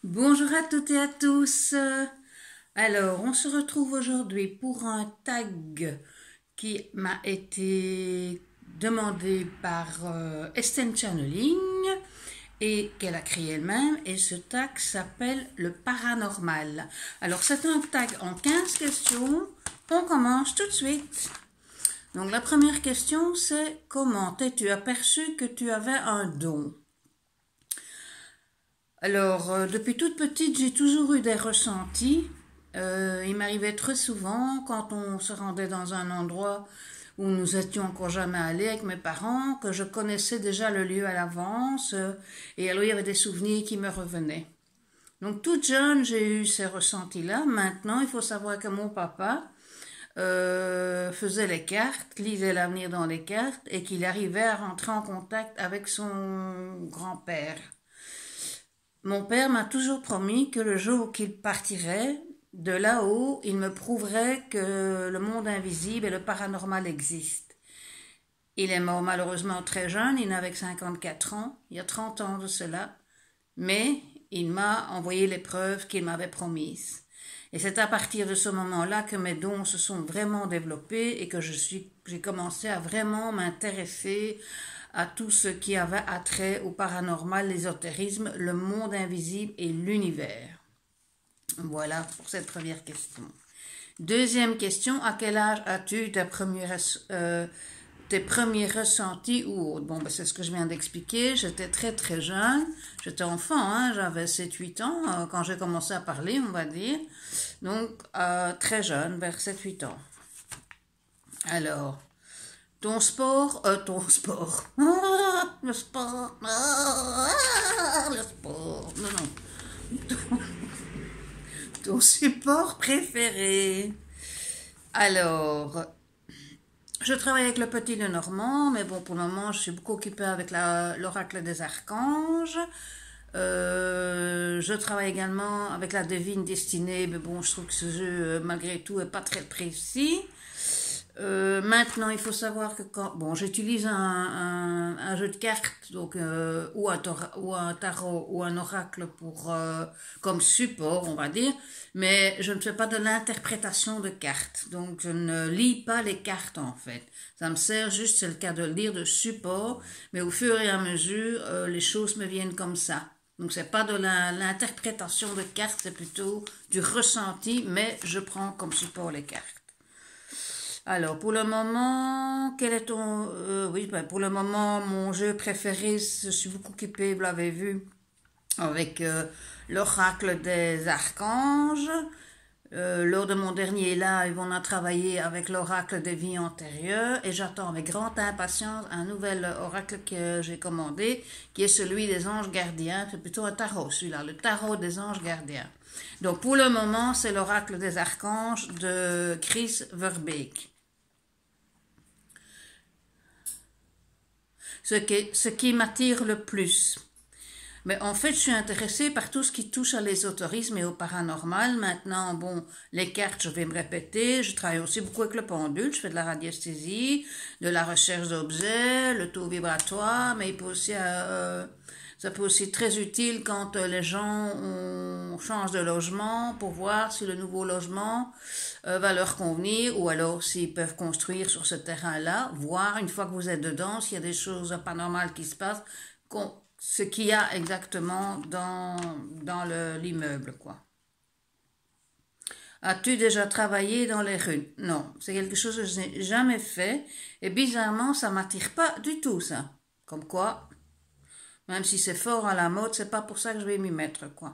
Bonjour à toutes et à tous. Alors, on se retrouve aujourd'hui pour un tag qui m'a été demandé par Estelle Channeling et qu'elle a créé elle-même. Et ce tag s'appelle le paranormal. Alors, c'est un tag en 15 questions. On commence tout de suite. Donc, la première question, c'est comment t'es-tu aperçu que tu avais un don? Alors, depuis toute petite, j'ai toujours eu des ressentis. Il m'arrivait très souvent, quand on se rendait dans un endroit où nous étions encore jamais allés avec mes parents, que je connaissais déjà le lieu à l'avance, et alors il y avait des souvenirs qui me revenaient. Donc, toute jeune, j'ai eu ces ressentis-là. Maintenant, il faut savoir que mon papa faisait les cartes, lisait l'avenir dans les cartes, et qu'il arrivait à rentrer en contact avec son grand-père. Mon père m'a toujours promis que le jour qu'il partirait, de là-haut, il me prouverait que le monde invisible et le paranormal existent. Il est mort malheureusement très jeune, il n'avait que 54 ans, il y a 30 ans de cela, mais il m'a envoyé les preuves qu'il m'avait promises. Et c'est à partir de ce moment-là que mes dons se sont vraiment développés et que j'ai commencé à vraiment m'intéresser à tout ce qui avait attrait au paranormal, l'ésotérisme, le monde invisible et l'univers. Voilà pour cette première question. Deuxième question, à quel âge as-tu tes premiers ressentis ou autres? Bon, ben, c'est ce que je viens d'expliquer. J'étais très très jeune. J'étais enfant, hein, j'avais 7-8 ans quand j'ai commencé à parler, on va dire. Donc, très jeune, vers 7-8 ans. Alors, ton sport, le sport, le sport, non, non. Ton support préféré. Alors, je travaille avec le Petit Lenormand, mais bon, pour le moment, je suis beaucoup occupée avec l'oracle des archanges. Je travaille également avec la Divine Destinée, mais bon, je trouve que ce jeu, malgré tout, est pas très précis. Maintenant, il faut savoir que bon, j'utilise un jeu de cartes, donc ou un tarot ou un oracle comme support, on va dire, mais je ne fais pas de l'interprétation de cartes, donc je ne lis pas les cartes en fait. Ça me sert juste, c'est le cas de le dire, de support, mais au fur et à mesure, les choses me viennent comme ça. Donc c'est pas de l'interprétation de cartes, c'est plutôt du ressenti, mais je prends comme support les cartes. Alors, pour le moment, quel est ton... oui, ben, pour le moment, mon jeu préféré, je suis beaucoup occupée, vous l'avez vu, avec l'oracle des archanges. Lors de mon dernier live, on a travaillé avec l'oracle des vies antérieures et j'attends avec grande impatience un nouvel oracle que j'ai commandé, qui est celui des anges gardiens. C'est plutôt un tarot, celui-là, le tarot des anges gardiens. Donc, pour le moment, c'est l'oracle des archanges de Chris Verbeek. Ce qui m'attire le plus. Mais en fait, je suis intéressée par tout ce qui touche à l'ésotérisme et au paranormal. Maintenant, bon, les cartes, je vais me répéter. Je travaille aussi beaucoup avec le pendule. Je fais de la radiesthésie, de la recherche d'objets, le taux vibratoire, mais il peut aussi, ça peut aussi être très utile quand les gens changent de logement pour voir si le nouveau logement va leur convenir ou alors s'ils peuvent construire sur ce terrain-là, voir une fois que vous êtes dedans s'il y a des choses paranormales qui se passent, ce qu'il y a exactement dans l'immeuble, quoi. As-tu déjà travaillé dans les rues? Non, c'est quelque chose que je n'ai jamais fait et bizarrement ça m'attire pas du tout ça. Comme quoi, même si c'est fort à la mode, c'est pas pour ça que je vais m'y mettre, quoi.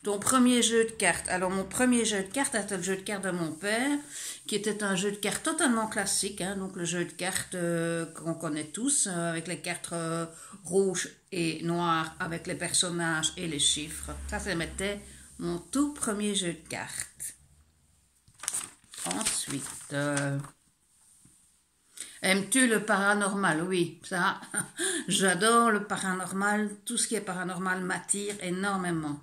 Ton premier jeu de cartes. Alors, mon premier jeu de cartes était le jeu de cartes de mon père, qui était un jeu de cartes totalement classique, hein, donc le jeu de cartes qu'on connaît tous, avec les cartes rouges et noires, avec les personnages et les chiffres. Ça, c'était mon tout premier jeu de cartes. Ensuite, aimes-tu le paranormal? Oui, ça, j'adore le paranormal. Tout ce qui est paranormal m'attire énormément.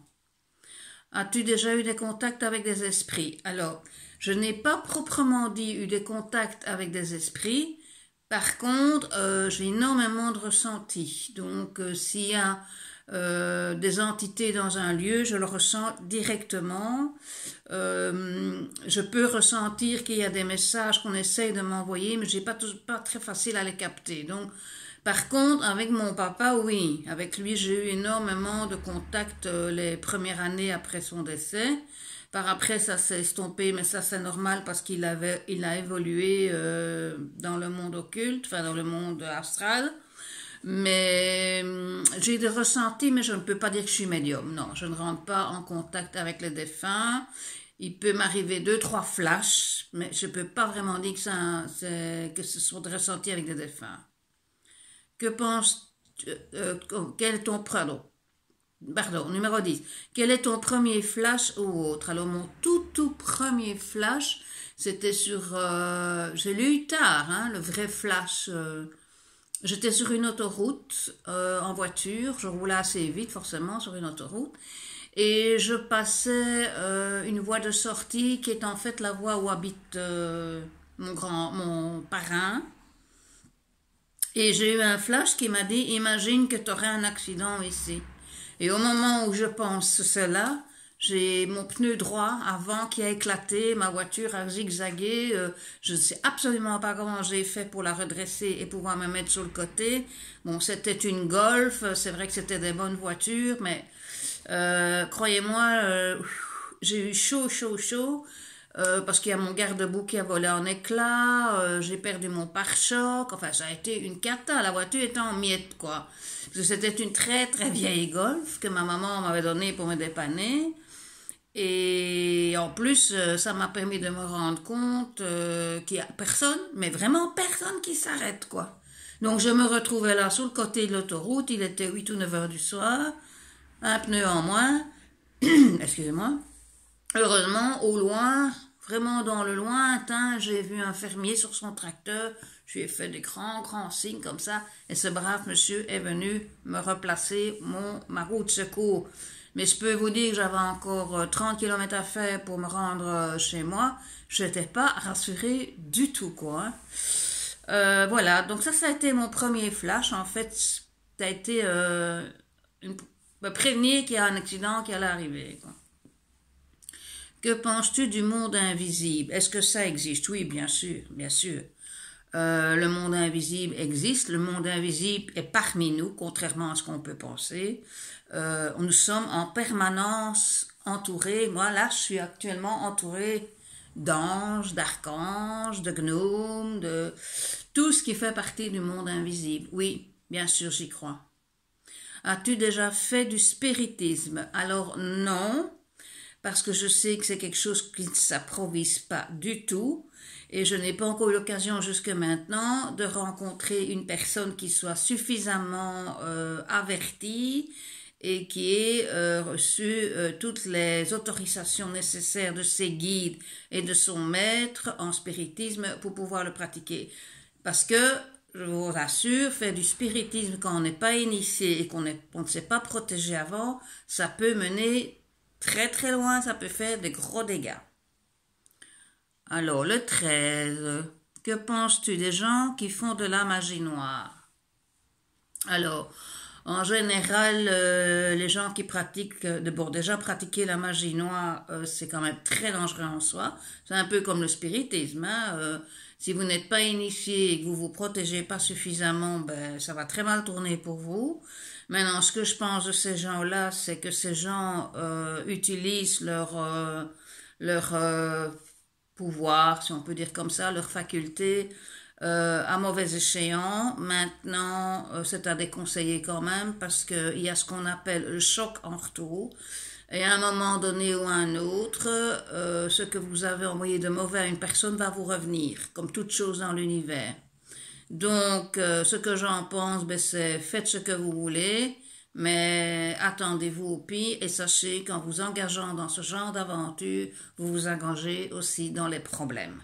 As-tu déjà eu des contacts avec des esprits? Alors, je n'ai pas proprement dit eu des contacts avec des esprits. Par contre, j'ai énormément de ressentis. Donc, s'il y a des entités dans un lieu, je le ressens directement. Je peux ressentir qu'il y a des messages qu'on essaye de m'envoyer, mais j'ai pas très facile à les capter. Donc, par contre, avec mon papa, oui, avec lui, j'ai eu énormément de contacts les premières années après son décès. Par après, ça s'est estompé, mais ça c'est normal parce qu'il a évolué dans le monde occulte, enfin dans le monde astral. Mais j'ai des ressentis, mais je ne peux pas dire que je suis médium. Non, je ne rentre pas en contact avec les défunts. Il peut m'arriver 2, 3 flashs, mais je ne peux pas vraiment dire que ce soit des ressentis avec des défunts. Que penses-tu, quel est ton pardon, numéro 10. Quel est ton premier flash ou autre? Alors, mon tout premier flash, c'était sur... je l'ai eu tard, hein, le vrai flash. J'étais sur une autoroute en voiture. Je roulais assez vite, forcément, sur une autoroute. Et je passais une voie de sortie qui est en fait la voie où habite mon parrain. Et j'ai eu un flash qui m'a dit, imagine que tu aurais un accident ici. Et au moment où je pense cela, j'ai mon pneu droit avant qui a éclaté, ma voiture a zigzagué, je ne sais absolument pas comment j'ai fait pour la redresser et pouvoir me mettre sur le côté. Bon, c'était une Golf, c'est vrai que c'était des bonnes voitures, mais croyez-moi, j'ai eu chaud. Parce qu'il y a mon garde-boue qui a volé en éclats, j'ai perdu mon pare-choc, enfin ça a été une cata, la voiture était en miettes quoi. Parce que c'était une très vieille Golf que ma maman m'avait donnée pour me dépanner. Et en plus, ça m'a permis de me rendre compte qu'il n'y a personne, mais vraiment personne qui s'arrête quoi. Donc je me retrouvais là sur le côté de l'autoroute, il était 8 ou 9 heures du soir, un pneu en moins, excusez-moi. Heureusement, au loin, vraiment dans le lointain, j'ai vu un fermier sur son tracteur. Je lui ai fait des grands signes comme ça. Et ce brave monsieur est venu me replacer ma roue de secours. Mais je peux vous dire que j'avais encore 30 km à faire pour me rendre chez moi. Je n'étais pas rassurée du tout, quoi. Voilà, donc ça a été mon premier flash. En fait, ça a été me prévenir qu'il y a un accident qui allait arriver, quoi. Que penses-tu du monde invisible? Est-ce que ça existe? Oui, bien sûr. Le monde invisible existe. Le monde invisible est parmi nous, contrairement à ce qu'on peut penser. Nous sommes en permanence entourés. Moi, là, je suis actuellement entourée d'anges, d'archanges, de gnomes, de tout ce qui fait partie du monde invisible. Oui, bien sûr, j'y crois. As-tu déjà fait du spiritisme? Alors, non. Parce que je sais que c'est quelque chose qui ne s'improvise pas du tout, et je n'ai pas encore eu l'occasion jusque maintenant de rencontrer une personne qui soit suffisamment avertie et qui ait reçu toutes les autorisations nécessaires de ses guides et de son maître en spiritisme pour pouvoir le pratiquer. Parce que, je vous rassure, faire du spiritisme quand on n'est pas initié et qu'on ne s'est pas protégé avant, ça peut mener très loin, ça peut faire de gros dégâts. Alors, le 13. Que penses-tu des gens qui font de la magie noire? Alors, en général, les gens qui pratiquent, déjà pratiquer la magie noire, c'est quand même très dangereux en soi. C'est un peu comme le spiritisme, hein. Si vous n'êtes pas initié et que vous vous protégez pas suffisamment, ben, ça va très mal tourner pour vous. Maintenant, ce que je pense de ces gens-là, c'est que ces gens utilisent leur pouvoir, si on peut dire comme ça, leur faculté à mauvais escient. Maintenant, c'est à déconseiller quand même parce qu'il y a ce qu'on appelle le choc en retour. Et à un moment donné ou à un autre, ce que vous avez envoyé de mauvais à une personne va vous revenir, comme toute chose dans l'univers. Donc, ce que j'en pense, c'est faites ce que vous voulez, mais attendez-vous au pire et sachez qu'en vous engageant dans ce genre d'aventure, vous vous engagez aussi dans les problèmes.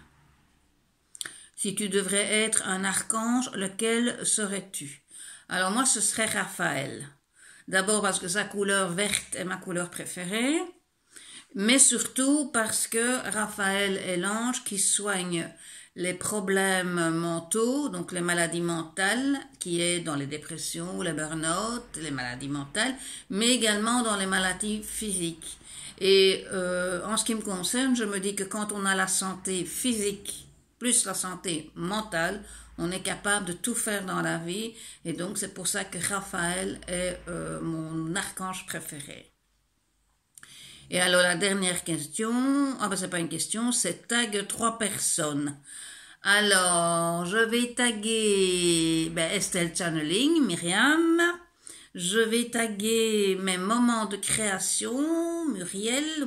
Si tu devrais être un archange, lequel serais-tu? Alors moi, ce serait Raphaël. D'abord parce que sa couleur verte est ma couleur préférée, mais surtout parce que Raphaël est l'ange qui soigne les problèmes mentaux, donc les maladies mentales, qui est dans les dépressions, les burn-out, les maladies mentales, mais également dans les maladies physiques. Et en ce qui me concerne, je me dis que quand on a la santé physique plus la santé mentale, on est capable de tout faire dans la vie. Et donc c'est pour ça que Raphaël est mon archange préféré. Et alors la dernière question, ah ben c'est pas une question, c'est tag 3 personnes. Alors, je vais taguer Estelle Channeling, Myriam. Je vais taguer mes moments de création, Marielle.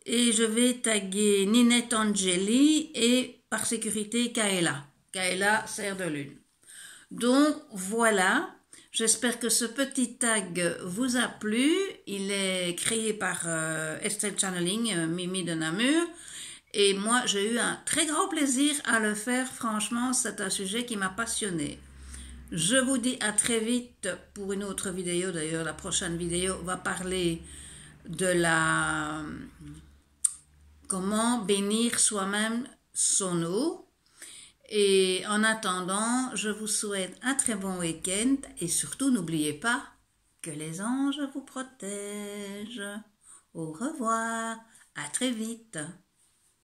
Et je vais taguer Ninette Angeli et par sécurité Kaela. Kaela, serre de lune. Donc voilà, j'espère que ce petit tag vous a plu. Il est créé par Estelle Channeling, Mimi de Namur. Et moi, j'ai eu un très grand plaisir à le faire. Franchement, c'est un sujet qui m'a passionné. Je vous dis à très vite pour une autre vidéo. D'ailleurs, la prochaine vidéo va parler de la... comment bénir soi-même son eau. Et en attendant, je vous souhaite un très bon week-end. Et surtout, n'oubliez pas que les anges vous protègent. Au revoir. À très vite.